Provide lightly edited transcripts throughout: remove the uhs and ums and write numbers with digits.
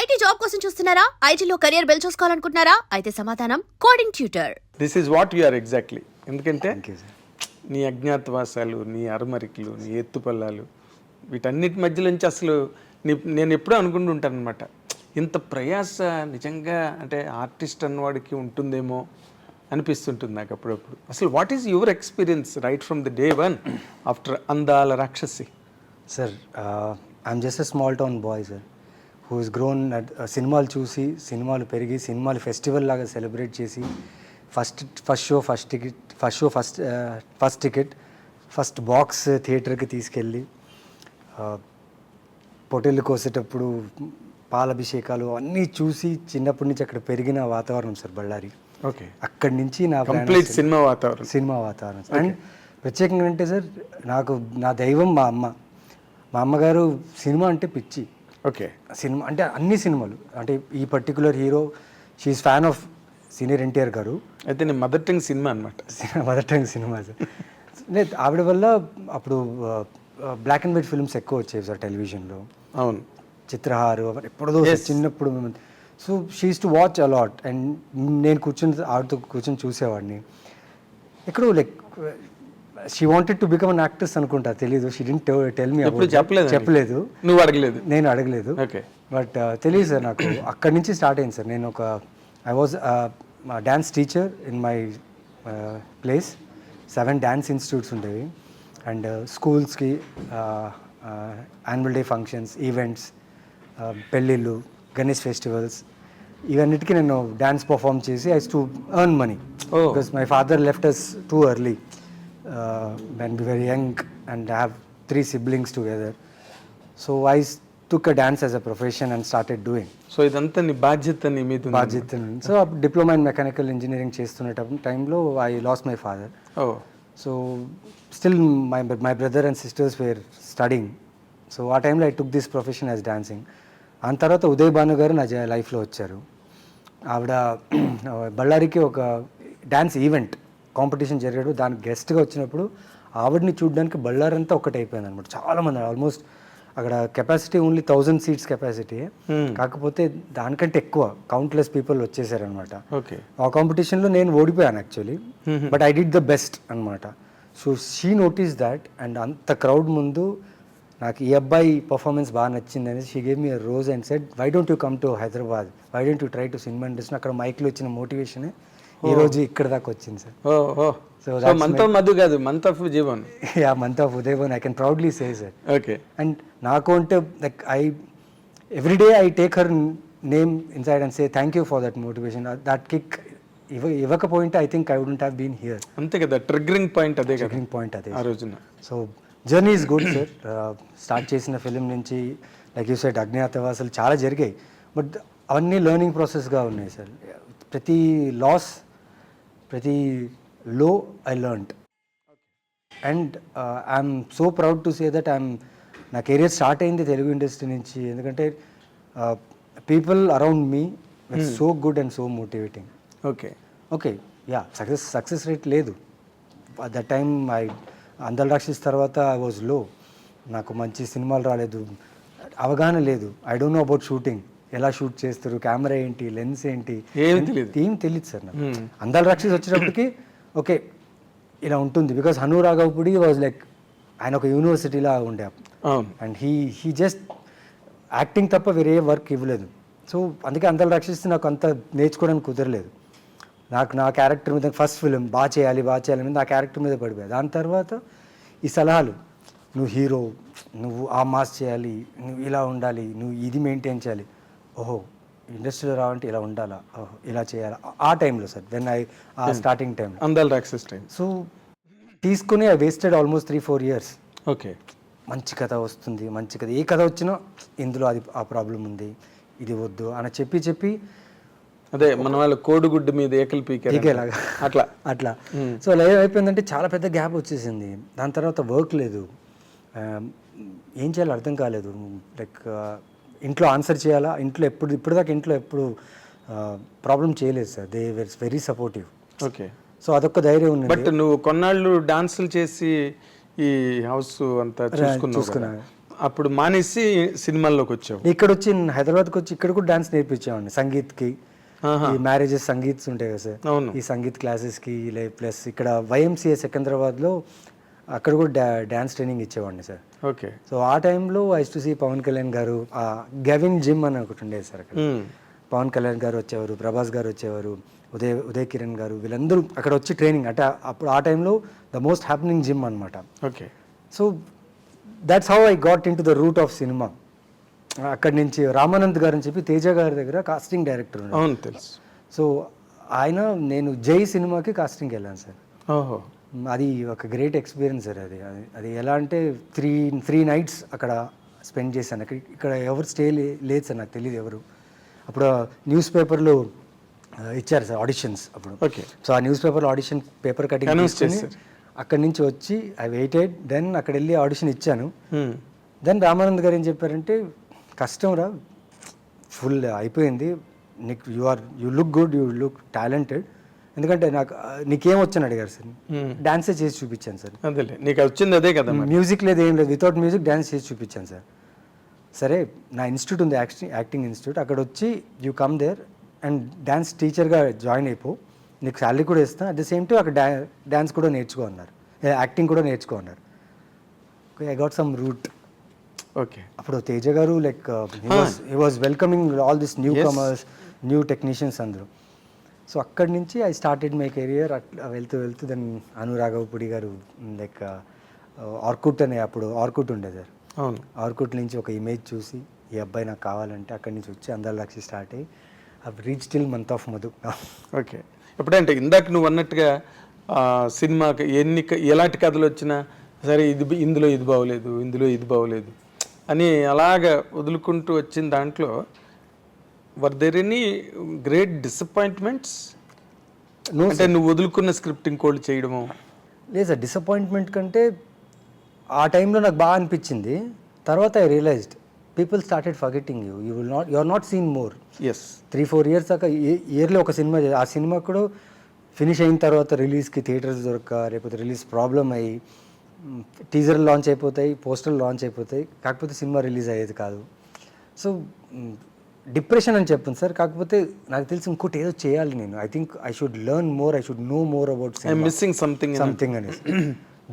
IT job కోసం చూస్తున్నారా? ఐటీలో కెరియర్ బిల్డ్ చూసుకోవాలనుకుంటున్నారా? అయితే సమాధానం coding tutor. This is what you are exactly. ఎందుకంటే నీ అజ్ఞాతవాసాలు, నీ అరమరికలు, నీ ఎత్తుపల్లాలు, వీటన్నిటి మధ్యలోంచి అసలు నేను ఎప్పుడూ అనుకుంటుంటాను అనమాట, ఇంత ప్రయాస నిజంగా అంటే ఆర్టిస్ట్ అన్నవాడికి ఉంటుందేమో అనిపిస్తుంటుంది నాకు అప్పుడప్పుడు. అసలు what is your experience right from the day one after అందాల రాక్షసి? Sir I'm just a small town boy sir, who is grown సినిమాలు చూసి, సినిమాలు పెరిగి, సినిమాలు ఫెస్టివల్ లాగా సెలబ్రేట్ చేసి, ఫస్ట్ టికెట్ ఫస్ట్ బాక్స్ థియేటర్కి తీసుకెళ్ళి, పొట్టేళ్ళు కోసేటప్పుడు పాలాభిషేకాలు అన్నీ చూసి చిన్నప్పటి నుంచి అక్కడ పెరిగిన వాతావరణం సార్ బళ్ళారి. ఓకే, అక్కడి నుంచి నా కంప్లీట్ సినిమా వాతావరణం. అండ్ ప్రత్యేకంగా అంటే సార్, నాకు నా దైవం మా అమ్మగారు. సినిమా అంటే పిచ్చి. ఓకే, సినిమా అంటే అన్ని సినిమాలు, అంటే ఈ particular hero she's fan of senior NTR garu. అయితే నేను మదర్ టంగ్ సినిమా అనమాట. Mother tongue cinema sir. లేదు, ఆవిడ వల్ల అప్పుడు బ్లాక్ అండ్ వైట్ ఫిల్మ్స్ ఎక్కువ వచ్చేవి సార్ టెలివిజన్లో. అవును, చిత్రహారు ఎప్పుడో చిన్నప్పుడు. So she's to watch a lot. And నేను ఆవిడతో కూర్చొని చూసేవాడిని. ఎక్కడో like she wanted to become an actress అనుకుంటా, తెలీదు. She didn't tell me. చెప్పలేదు, నువ్వు అడగలేదు, నేను అడగలేదు. ఓకే, బట్ తెలియదు సార్ నాకు. అక్కడి నుంచి స్టార్ట్ అయింది సార్. నేను I was dance teacher in my place. 7 dance institutes ఉండేవి. అండ్ స్కూల్స్కి యాన్యువల్ డే ఫంక్షన్స్, ఈవెంట్స్, పెళ్ళిళ్ళు, గణేష్ ఫెస్టివల్స్, ఇవన్నిటికీ నేను డ్యాన్స్ పర్ఫామ్ చేసి I to earn money. Because my father left us too early when we were young and have 3 siblings together. So I took a dance as a profession and started doing. So ఇదంతా నీ బాధ్యత, నీ మీద బాధ్యత. So diploma in mechanical engineering చేస్తున్న టైంలో I lost my father. So still my brother and sisters were studying. So ఆ టైంలో I took this profession as dancing. ఆ తర్వాత ఉదయ్ భాను గారు నా లైఫ్లో వచ్చారు. ఆవిడ బళ్ళారికి ఒక డ్యాన్స్ ఈవెంట్ కాంపిటీషన్ జరిగాడు, దానికి గెస్ట్గా వచ్చినప్పుడు ఆవిడని చూడడానికి బళ్ళారంతా ఒకటైపోయింది అనమాట. చాలామంది, ఆల్మోస్ట్ అక్కడ కెపాసిటీ ఓన్లీ 1000 seats కెపాసిటీ. కాకపోతే దానికంటే ఎక్కువ కౌంట్లెస్ పీపుల్ వచ్చేసారనమాట. ఆ కాంపిటీషన్లో నేను ఓడిపోయాను actually, but I did the best అనమాట. So she notice that. And అంత క్రౌడ్ ముందు నాకు ఈ అబ్బాయి పర్ఫార్మెన్స్ బాగా నచ్చింది అనేది she gave me a rose and said, why don't you come to Hyderabad, why don't you try to cinema industry. అక్కడ మైక్లో వచ్చిన మోటివేషనే ఈ రోజు ఇక్కడ దాకా వచ్చింది sir. So month of Madhu కాదు, month of Jeevan. Yeah, month of Udayabhavan, I can proudly say sir. Okay. And నాకు అంటే like everyday I take her name inside and say thank you for that motivation. That kick ఇవ్వకపోయింటే I think I wouldn't have been here. అంతే కదా, triggering point అదే. Triggering point అదే ఆ రోజున. So journey is good sir. Start చేసిన film నుంచి like you said అజ్ఞాతవాసాలు చాలా జరిగాయి, బట్ అవన్నీ లెర్నింగ్ ప్రాసెస్గా ఉన్నాయి సార్. ప్రతి లాస్, ప్రతి లో I learned. And I'm so proud to say that నా కెరియర్ స్టార్ట్ అయింది తెలుగు ఇండస్ట్రీ నుంచి. ఎందుకంటే people around me with so good and so motivating. Okay yeah, success rate లేదు అట్ ద టైమ్. అందాల రాక్షసి తర్వాత ఐ వాజ్ లో. నాకు మంచి సినిమాలు రాలేదు, అవగాహన లేదు. I don't know about shooting, ఎలా షూట్ చేస్తారు, కెమెరా ఏంటి, లెన్స్ ఏంటి, ఏం తెలియదు సార్ నాకు. అందాల రాక్షసి వచ్చేటప్పటికి ఓకే ఇలా ఉంటుంది. Because Hanu Raghavapudi was like, ఆయన ఒక యూనివర్సిటీలా ఉండే. అండ్ హీ జస్ట్ యాక్టింగ్ తప్ప వేరే వర్క్ ఇవ్వలేదు. సో అందుకే అందాల రాక్షసి నాకు అంత నేర్చుకోవడానికి కుదరలేదు. నాకు నా క్యారెక్టర్ మీద, ఫస్ట్ ఫిలిం బాగా చేయాలి మీద నా క్యారెక్టర్ మీద పడిపోయాయి. దాని తర్వాత ఈ సలహాలు, నువ్వు హీరో, నువ్వు ఆ మాస్ చేయాలి, నువ్వు ఇలా ఉండాలి, నువ్వు ఇది మెయింటైన్ చేయాలి, ఓహో ఇండస్ట్రీలో రావంటే ఇలా ఉండాలా, ఓహో ఇలా చేయాలా. ఆ టైంలో సార్, వెన్ ఆ స్టార్టింగ్ టైం అందాల రాక్షసి టైం. సో తీసుకుని I wasted almost 3-4 years. Okay, మంచి కథ వస్తుంది, మంచి కథ, ఏ కథ వచ్చినా ఇందులో అది ఆ ప్రాబ్లం ఉంది, ఇది వద్దు అని చెప్పి అదే మన వాళ్ళ కోడిగుడ్డు మీద ఏకలు పీకేలాగా అట్లా. సో లైవ్ అయిపోయిందంటే చాలా పెద్ద గ్యాప్ వచ్చేసింది. దాని తర్వాత వర్క్ లేదు, ఏం చేయాలో అర్థం కాలేదు. లైక్ ఇంట్లో ఆన్సర్ చేయాలా, ఇప్పటిదాకా ఇంట్లో ఎప్పుడు ప్రాబ్లం చేయలేదు sir. They were very supportive. Okay. So అదొక్క ధైర్యం ఉంది. బట్ నువ్వు కొన్నాళ్ళు డాన్సులు చేసి ఈ హౌస్ అంతా చూసుకున్నా, అప్పుడు మానేసి సినిమాల్లోకి వచ్చావు. ఇక్కడ వచ్చి హైదరాబాద్కి వచ్చి ఇక్కడ కూడా డాన్స్ నేర్పించామండి సంగీత్కి. ఈ మ్యారేజెస్ సంగీత్స్ ఉంటాయి కదా సార్, అవును. ఈ సంగీత్ క్లాసెస్కి ప్లస్ ఇక్కడ వైఎంసీఏ సికింద్రాబాద్లో అక్కడ కూడా డ్యాన్స్ ట్రైనింగ్ ఇచ్చేవాడిని సార్. ఓకే. సో ఆ టైంలో I to see Pawan Kalyan garu, given gym అని ఒకటి ఉండేది సార్ అక్కడ. పవన్ కళ్యాణ్ గారు వచ్చేవారు, ప్రభాస్ గారు వచ్చేవారు, ఉదయ్ కిరణ్ గారు, వీళ్ళందరూ అక్కడ వచ్చి ట్రైనింగ్. అంటే అప్పుడు ఆ టైంలో ద మోస్ట్ హ్యాపెనింగ్ జిమ్ అనమాట. Okay. So that's how I got in to the root of cinema. అక్కడి నుంచి రామానంద్ గారు అని చెప్పి తేజ గారి దగ్గర కాస్టింగ్ డైరెక్టర్ ఉన్నారు. అవును, తెలుసు. సో ఆయన నేను జై సినిమాకి కాస్టింగ్కి వెళ్ళాను సార్. ఓహో. అది ఒక గ్రేట్ ఎక్స్పీరియన్స్ సార్. అది ఎలా అంటే త్రీ నైట్స్ అక్కడ స్పెండ్ చేశాను. ఇక్కడ ఎవరు స్టే లేదు సార్, నాకు తెలియదు ఎవరు. అప్పుడు న్యూస్ పేపర్లో ఇచ్చారు సార్ ఆడిషన్స్ అప్పుడు. ఓకే. సో ఆ న్యూస్ పేపర్లో ఆడిషన్ పేపర్ కటింగ్ తీసుకుని అక్కడి నుంచి వచ్చి ఐ వెయిటెడ్. దెన్ అక్కడ వెళ్ళి ఆడిషన్ ఇచ్చాను. దెన్ రామానంద్ గారు ఏం చెప్పారంటే, కష్టం రా, ఫుల్ అయిపోయింది, నీకు you look good, you look talented. ఎందుకంటే నీకేం వచ్చని అడిగారు సార్. డాన్సే చేసి చూపించాను సార్. అదేలే, నీకు వచ్చింది అదే కదా. మ్యూజిక్ లేదు, ఏం లేదు, వితౌట్ మ్యూజిక్ డాన్స్ చేసి చూపించాను సార్. సరే, నా ఇన్స్టిట్యూట్ ఉంది, యాక్టింగ్ ఇన్స్టిట్యూట్, అక్కడ వచ్చి you come there and dance టీచర్గా జాయిన్ అయిపో, నీకు శాలరీ కూడా ఇస్తాను, అట్ ద సేమ్ టైం అక్కడ డాన్స్ కూడా నేర్చుకో అన్నారు, యాక్టింగ్ కూడా నేర్చుకో అన్నారు. I got some route. Okay. అప్పుడు Teja garu like he was welcoming all this newcomers, new technicians అందరూ. సో అక్కడి నుంచి ఐ స్టార్టెడ్ మై కెరియర్. అట్లా వెళ్తూ దెన్ అనురాఘవపుడి గారు లైక్ ఆర్కుట్ అనే, అప్పుడు ఆర్కుట్ ఉండేది సార్. అవును. ఆర్కుట్ నుంచి ఒక ఇమేజ్ చూసి ఈ అబ్బాయి నాకు కావాలంటే అక్కడి నుంచి వచ్చి అందాల లక్షి స్టార్ట్ అయ్యి reach till month of Madhu. Okay. ఎప్పుడంటే ఇందాక నువ్వు అన్నట్టుగా సినిమాకి ఎలాంటి కథలు వచ్చినా సరే, ఇందులో ఇది బాగోలేదు, ఇందులో ఇది బాగోలేదు అని అలాగా వదులుకుంటూ వచ్చిన దాంట్లో were there any great disappointments? అంటే నువ్వు వదులుకున్న స్క్రిప్ట్ ఇంకోటి చేయడము? లేదు సార్, డిసప్పాయింట్మెంట్ కంటే ఆ టైంలో నాకు బాగా అనిపించింది. తర్వాత I realised people started forgetting you, you are not seen more. Yes. 3-4 years దాకా ఇయర్లీ ఒక సినిమా, ఆ సినిమా కూడా ఫినిష్ అయిన తర్వాత రిలీజ్కి థియేటర్స్ దొరక, లేకపోతే రిలీజ్ ప్రాబ్లం అయ్యి టీజర్ లాంచ్ అయిపోతాయి, పోస్టర్లు లాంచ్ అయిపోతాయి, కాకపోతే సినిమా రిలీజ్ అయ్యేది కాదు. సో డిప్రెషన్ అని చెప్పను సార్. కాకపోతే నాకు తెలిసి ఇంకోటి ఏదో చేయాలి నేను. I think I should learn more, I should know more about missing something అనేసి.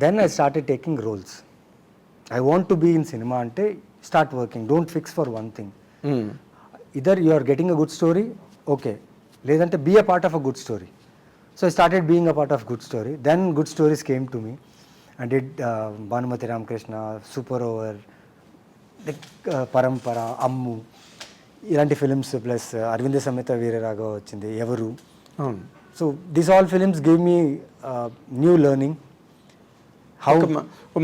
Then I started taking roles. I want to be in cinema అంటే start working, don't fix for one thing. Either you are getting a good story, okay, లేదంటే be a part of a good story. So I started being a part of good story. Then good stories came to me. I did Bhanumathi Ramakrishna, super over, పరంపర, అమ్ము, ఇలాంటి films, plus Aravinda Sametha Veeraraghava వచ్చింది, ఎవరు. So this all films give me new learning. How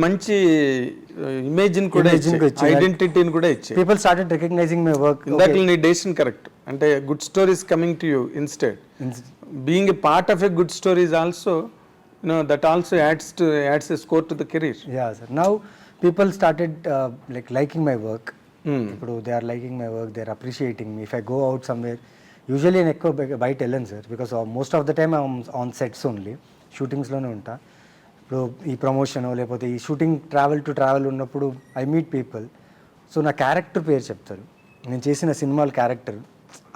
మంచి ఇమేజ్ని కూడా, ఐడెంటిటీని కూడా ఇచ్చాయి. People started recognising my work. ఇందాక నీ డెసిషన్ కరెక్ట్. అంటే good stories coming to you instead. Being a part of a good stories also, that also adds a score to the career. Yeah sir, now people started liking my work. ఇప్పుడు they are liking my work, they are appreciating me. If I go out somewhere, usually నేను ఎక్కువ బయట వెళ్ళను sir, because most of the time I'm on sets only, షూటింగ్స్లోనే ఉంటా. ఇప్పుడు ఈ promotion లేకపోతే ఈ షూటింగ్ ట్రావెల్ ఉన్నప్పుడు ఐ మీట్ పీపుల్. సో నా క్యారెక్టర్ పేరు చెప్తారు, నేను చేసిన సినిమాల క్యారెక్టర్,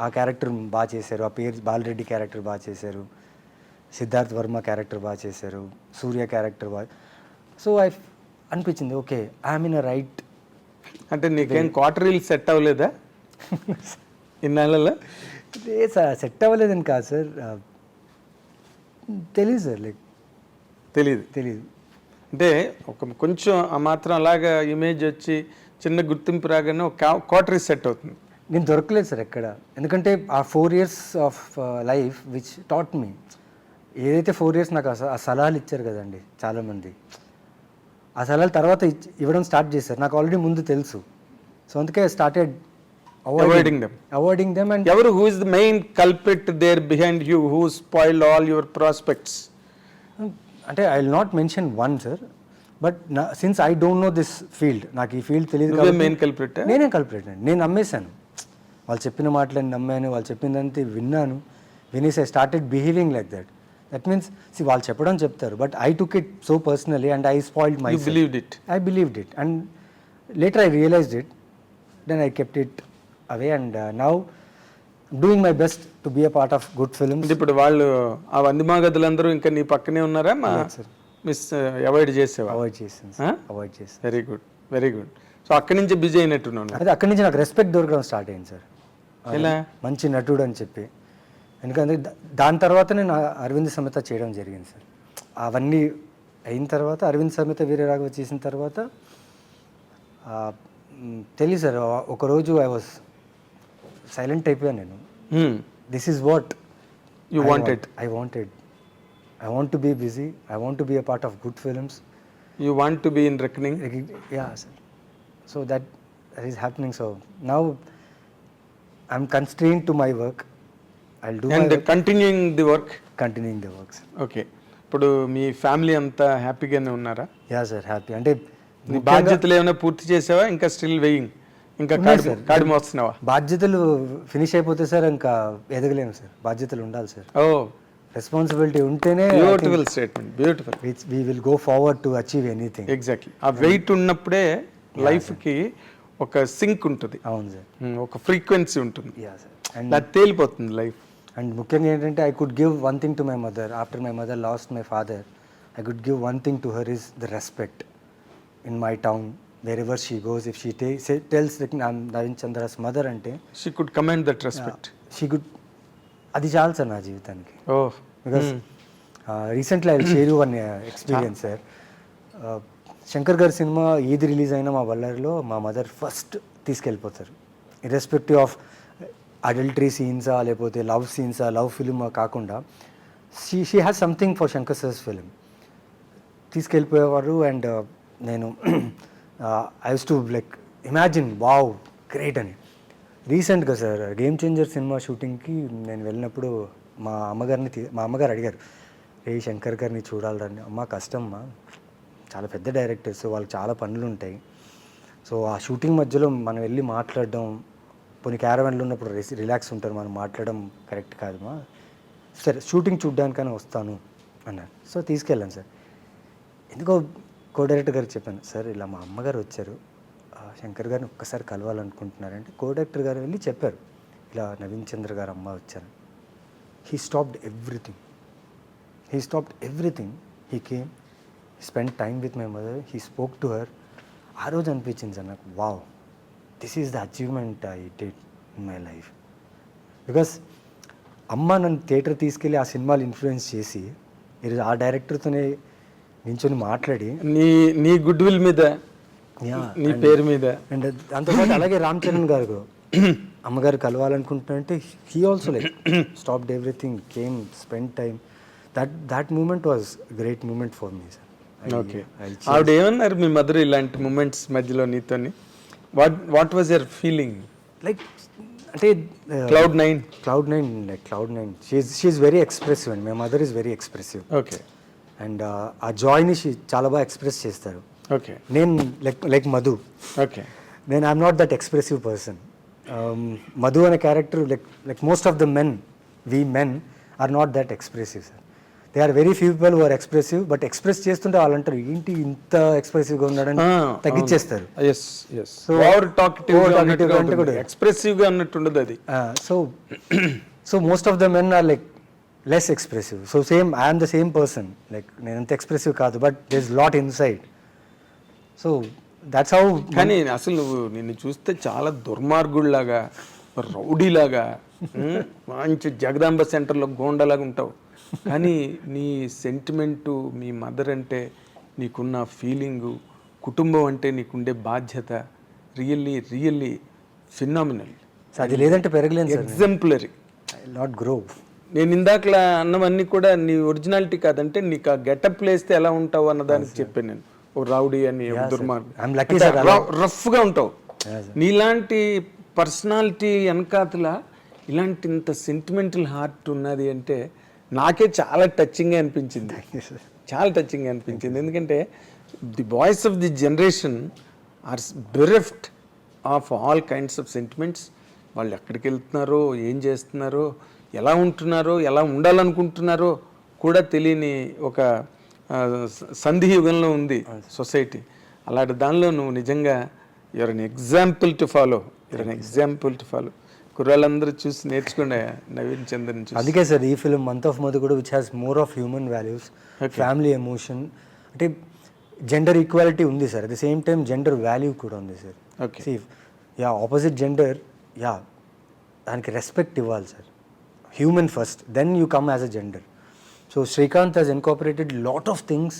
ఆ క్యారెక్టర్ బాగా చేశారు, ఆ పేరు బాలరెడ్డి క్యారెక్టర్ బాగా చేశారు, సిద్ధార్థ్ వర్మ క్యారెక్టర్ బాగా చేశారు, సూర్య క్యారెక్టర్ బాగా. సో అనిపించింది okay, I'm in a right. అంటే నీకేం క్వార్టరీలు సెట్ అవ్వలేదా ఇన్నాళ్ళలో? సార్ సెట్ అవ్వలేదని కాదు సార్, తెలీదు సార్, లైక్ తెలీదు. అంటే కొంచెం ఆ మాత్రం అలాగా ఇమేజ్ వచ్చి చిన్న గుర్తింపు రాగానే ఒక క్వార్టరీ సెట్ అవుతుంది. నేను దొరకలేదు సార్ ఎక్కడ. ఎందుకంటే ఆ 4 years of life which taught me, ఏదైతే 4 years నాకు ఆ సలహాలు ఇచ్చారు కదండి చాలామంది, ఆ సలహాలు తర్వాత ఇవ్వడం స్టార్ట్ చేశారు. నాకు ఆల్రెడీ ముందు తెలుసు. సో అందుకే స్టార్టెడ్ అవాయిడింగ్ దెమ్. అండ్ ఎవరు, who is the main culprit there behind you, who spoiled all your prospects? అంటే I will not mention one sir, but since I don't know this field, నాకు ఈ field తెలియదు. Main culprit? నేనే culprit అండి. నేను నమ్మేశాను, వాళ్ళు చెప్పిన మాటలని నమ్మాను, వాళ్ళు చెప్పిందంతా విన్నాను. వినేసి I started behaving like that. That means వాళ్ళు చెప్పడం చెప్తారు, but I took it so personally and I spoiled my self. You believed it? I believed it. And later I realized it, then I kept it away, and now I'm doing my best to be a part of good films. అంటే ఇప్పుడు వాళ్ళు ఆ వందిమాగదులందరూ ఇంకా నీ పక్కనే ఉన్నారా మా miss avoid చేసేవా? Avoid చేసాను Huh? అవాయిడ్ చేసాను. Very good, very good. So అక్కడి నుంచి బిజీ అయినట్టున్నాను. అదే అక్కడి నుంచి నాకు రెస్పెక్ట్ దొరకడం స్టార్ట్ అయింది సార్. ఎలా? మంచి నటుడు అని చెప్పి. ఎందుకంటే దాని తర్వాత నేను అరవింద్ సమేత చేయడం జరిగింది సార్. అవన్నీ అయిన తర్వాత అరవింద్ సమేత వీర రాఘవ చేసిన తర్వాత తెలియదు సార్, ఒకరోజు ఐ వాజ్ సైలెంట్ అయిపోయాను నేను. This is what you wanted. I want to be busy. I want to be a part of good films. You want to be in reckoning. Yeah, sir. So that is happening. So now I'm constrained to my work. I'll do And my work, continuing the work. continuing the work, sir. Okay. ఇప్పుడు మీ family అంతా హ్యాపీగానే ఉన్నారా? Yeah, sir. Happy. అంటే నీ బాధ్యతలు ఏమైనా పూర్తి చేసావా? ఇంకా స్టిల్ వెయింగ్? ఇంకా కాడి మోస్తున్నావా? బాధ్యతలు ఫినిష్ అయిపోతే సార్ ఇంకా ఎదగలేము సార్. బాధ్యతలు ఉండాలి సార్. ఓ, రెస్పాన్సిబిలిటీ ఉంటేనే beautiful statement, beautiful. we will go forward to achieve anything. Exactly. ఆ వెయిట్ ఉన్నప్పుడే లైఫ్కి ఒక సింక్ ఉంటుంది, అవును సార్. ఒక ఫ్రీక్వెన్సీ ఉంటుంది, యా సార్. అండ్ అది తేలిపోతుంది లైఫ్. అండ్ ముఖ్యంగా ఏంటంటే I could give one thing to my mother after my mother lost my father. I could give one thing to her is the respect in my town wherever she goes. If she tells Naveen Chandra's mother అంటే she could command that respect. She could, అది చాలు sir నా జీవితానికి. Oh, because recently I share you one experience sir. Shankar గారి cinema ఏది release అయినా మా బళ్ళారిలో మా మదర్ ఫస్ట్ తీసుకెళ్ళిపోతారు. ఇర్రెస్పెక్టివ్ ఆఫ్ అడల్టరీ సీన్సా లేకపోతే లవ్ సీన్సా, లవ్ ఫిలిం కాకుండా she has something for Shankar sir's film తీసుకెళ్ళిపోయేవారు. అండ్ నేను I use to like imagine wow great అని. రీసెంట్గా సార్ గేమ్ చేంజర్ సినిమా షూటింగ్కి నేను వెళ్ళినప్పుడు మా అమ్మగారు అడిగారు, ఏ శంకర్ గారిని చూడాలని. అమ్మ కష్టమ్మా, చాలా పెద్ద డైరెక్టర్స్, వాళ్ళకి చాలా పనులు ఉంటాయి. సో ఆ షూటింగ్ మధ్యలో మనం వెళ్ళి మాట్లాడడం, కొన్ని క్యారవాన్లు ఉన్నప్పుడు రిలాక్స్ ఉంటారు, మనం మాట్లాడడం కరెక్ట్ కాదమ్మా, సరే షూటింగ్ చూడ్డానికైనా వస్తాను అన్నారు. సో తీసుకెళ్ళాను సార్. ఎందుకో కో డైరెక్టర్ గారికి చెప్పాను, సార్ ఇలా మా అమ్మగారు వచ్చారు, శంకర్ గారిని ఒక్కసారి కలవాలనుకుంటున్నారంటే కో డైరెక్టర్ గారు వెళ్ళి చెప్పారు, ఇలా నవీన్ చంద్ర గారు అమ్మ వచ్చారు. He stopped everything. He came, spend time with my mother, he spoke to her. ఆ రోజు అనిపించింది సార్ నాకు, wow, this is the achievement I did in my life. Because అమ్మ నన్ను థియేటర్ తీసుకెళ్ళి ఆ సినిమాలు ఇన్ఫ్లుయెన్స్ చేసి ఈరోజు ఆ డైరెక్టర్తోనే నించొని మాట్లాడి నీ గుడ్ విల్ మీద, నీ పేరు మీద. అండ్ దాంతోపాటు అలాగే రామ్ చరణ్ గారు అమ్మగారు కలవాలనుకుంటున్నారంటే he also like stopped everything, came, spend time. That moment was great moment for me sir. Okay. ఆవిడ ఏమన్నారు మీ మదర్ ఇలాంటి మూమెంట్స్ మధ్యలో నీతోని? What was your feeling? Like అంటే cloud nine. She's very expressive and my mother is very expressive. Okay. And ఆ జాయ్ని చాలా బాగా ఎక్స్ప్రెస్ చేస్తారు. ఓకే. నేను లైక్ మధు, ఓకే, నేను I'm not that expressive person. Madhu అనే character like most of the men, we men are not that expressive sir. They are very few people who are expressive, but express చేస్తుంటే వాళ్ళు అంటారు ఏంటి ఇంత ఎక్స్ప్రెసివ్గా ఉన్నాడని తగ్గించేస్తారు. ఎక్స్ప్రెసివ్గా అన్నట్టుండదు అది. So most of the men are like less expressive. So same I'm the same person, like నేను అంత ఎక్స్ప్రెసివ్ కాదు, but there is lot inside. So that's how. కానీ అసలు నువ్వు నిన్ను చూస్తే చాలా దుర్మార్గుడిలాగా, రౌడీలాగా, మంచి జగదాంబ సెంటర్లో గోండలాగా ఉంటావు. కానీ నీ సెంటిమెంటు, మీ మదర్ అంటే నీకున్న ఫీలింగు, కుటుంబం అంటే నీకుండే బాధ్యత రియల్లీ ఫినామినల్. అది లేదంటే పెరగలేదు, ఎగ్జాంపులరీ, నాట్ గ్రో. నేను ఇందాకలా అన్నవన్నీ కూడా నీ ఒరిజినాలిటీ కాదంటే నీకు ఆ గెటప్ వేస్తే ఎలా ఉంటావు అన్నదానికి చెప్పాను నేను. ఓ రౌడీ అని, రఫ్గా ఉంటావు. నీలాంటి పర్సనాలిటీ వెనకాతల ఇలాంటి ఇంత సెంటిమెంటల్ హార్ట్ ఉన్నది అంటే నాకే చాలా టచింగ్గా అనిపించింది, ఎందుకంటే the boys of the generation are bereft of all kinds of sentiments. వాళ్ళు ఎక్కడికి వెళ్తున్నారో, ఏం చేస్తున్నారో, ఎలా ఉంటున్నారో, ఎలా ఉండాలనుకుంటున్నారో కూడా తెలియని ఒక సంధి యుగంలో ఉంది సొసైటీ. అలాంటి దానిలో నువ్వు నిజంగా you're an example to follow. కుర్రాళ్ళందరూ చూసి నేర్చుకునే నవీన్ చంద్రన్ చూసి. అందుకే సార్ ఈ ఫిలిం మంత్ ఆఫ్ మధు కూడా which has more of human values, family emotion, అంటే జెండర్ ఈక్వాలిటీ ఉంది sir, at the same time gender value కూడా ఉంది sir. Okay. Yeah opposite gender, yeah దానికి రెస్పెక్ట్ ఇవ్వాలి sir. Human first, then you come as a gender. So Srikanth has incorporated lot of things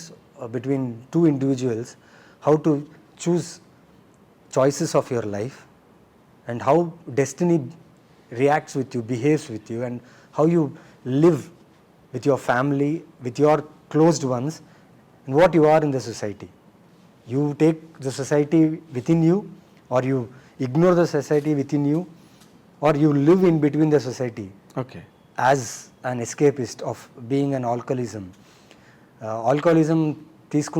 between two individuals, how to choose choices of your life and how destiny reacts with you, behaves with you, and how you live with your family, with your closed ones, and what you are in the society. You take the society within you, or you ignore the society within you, or you live in between the society okay. as an escapist of being an alcoholism. Alcoholism తీసుకుంటే